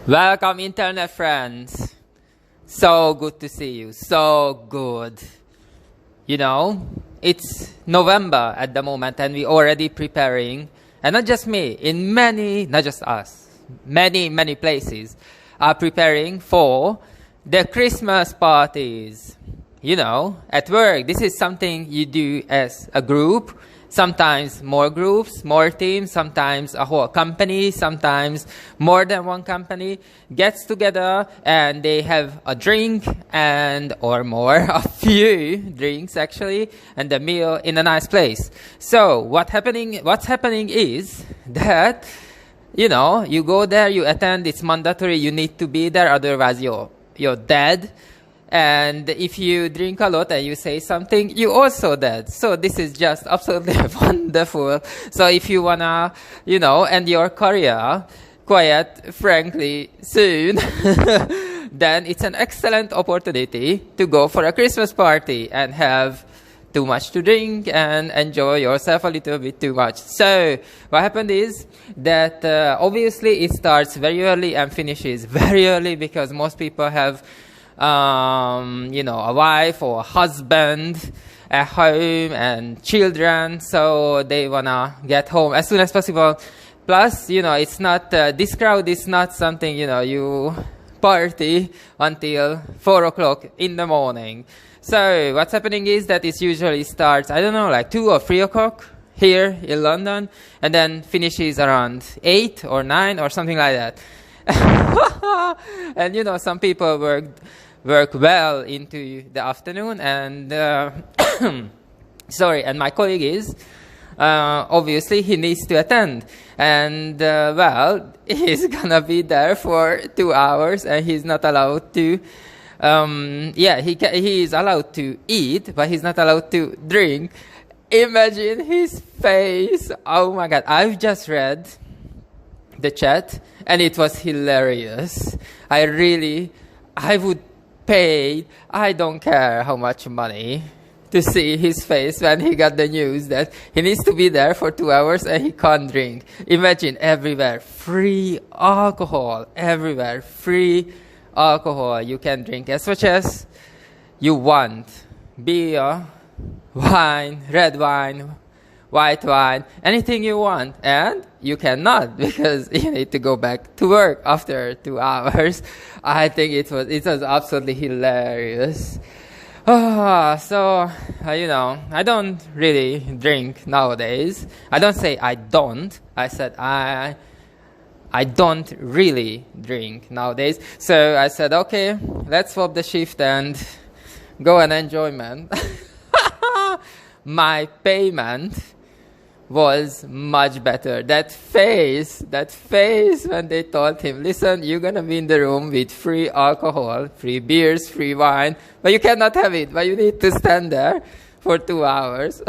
Welcome, internet friends. So good to see you. So good. You know, it's November at the moment and we're already preparing, and not just me, in many, not just us, many places are preparing for the Christmas parties. You know, at work, this is something you do as a group. Sometimes more groups, more teams, sometimes a whole company, sometimes more than one company gets together and they have a drink or more, a few drinks actually, and a meal in a nice place. So what's happening is that, you know, you go there, you attend, it's mandatory, you need to be there, otherwise you're dead. And if you drink a lot and you say something, you also dead. So this is just absolutely wonderful. So if you wanna, you know, end your career quite frankly soon, then it's an excellent opportunity to go for a Christmas party and have too much to drink and enjoy yourself a little bit too much. So what happened is that obviously it starts very early and finishes very early because most people have you know, a wife or a husband at home and children, so they wanna get home as soon as possible. Plus, you know, it's not, this crowd is not something, you know, you party until 4 o'clock in the morning. So what's happening is that it usually starts, I don't know, like 2 or 3 o'clock here in London, and then finishes around 8 or 9 or something like that. And you know, some people work well into the afternoon, and sorry, and my colleague is obviously he needs to attend, and well, he's gonna be there for 2 hours and he's not allowed to yeah, he is allowed to eat, but he's not allowed to drink. Imagine his face. Oh my god, I've just read the chat and it was hilarious. I would pay, I don't care how much money, to see his face when he got the news that he needs to be there for 2 hours and he can't drink. Imagine, everywhere free alcohol, everywhere free alcohol. You can drink as much as you want. Beer, wine, red wine, white wine, anything you want, and you cannot because you need to go back to work after 2 hours. I think it was absolutely hilarious. So you know, I don't really drink nowadays. I don't say I don't. I said I don't really drink nowadays. So I said, okay, let's swap the shift and go and enjoy, man. My payment was much better. That face when they told him, listen, you're gonna be in the room with free alcohol, free beers, free wine, but you cannot have it, but you need to stand there for 2 hours.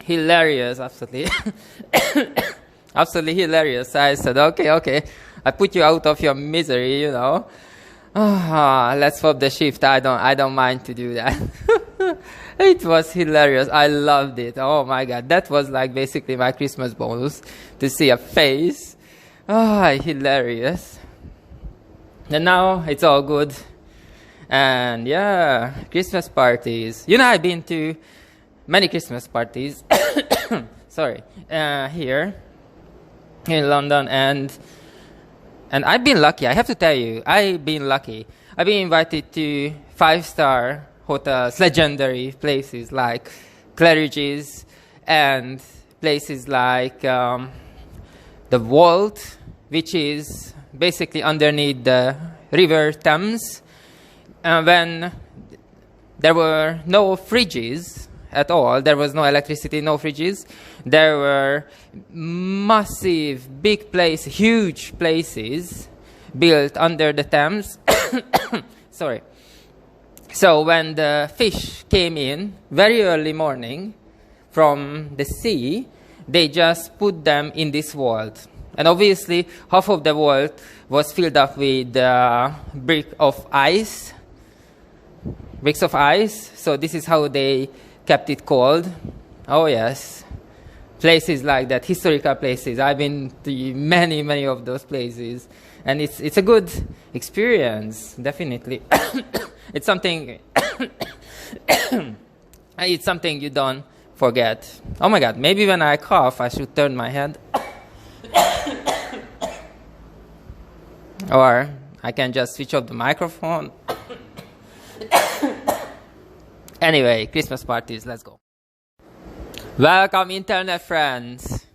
Hilarious, absolutely. Absolutely hilarious. I said, okay, I put you out of your misery, you know. Let's swap the shift. I don't mind to do that. It was hilarious. I loved it. Oh my god, that was like basically my Christmas bonus, to see a face. Hilarious. And now it's all good. And yeah, Christmas parties. You know, I've been to many Christmas parties. Sorry, here in London, and I've been lucky. I have to tell you, I've been lucky. I've been invited to 5-star hotels, legendary places like Claridge's, and places like the Vault, which is basically underneath the River Thames. When there were no fridges at all, there was no electricity, no fridges, there were massive, big places, huge places built under the Thames. Sorry. So when the fish came in very early morning from the sea, they just put them in this vault. And obviously, half of the vault was filled up with bricks of ice. So this is how they kept it cold. Oh yes, places like that, historical places. I've been to many of those places, and it's a good experience, definitely. It's something it's something you don't forget. Oh my God, maybe when I cough, I should turn my head. Or I can just switch off the microphone. Anyway, Christmas parties, let's go. Welcome, internet friends.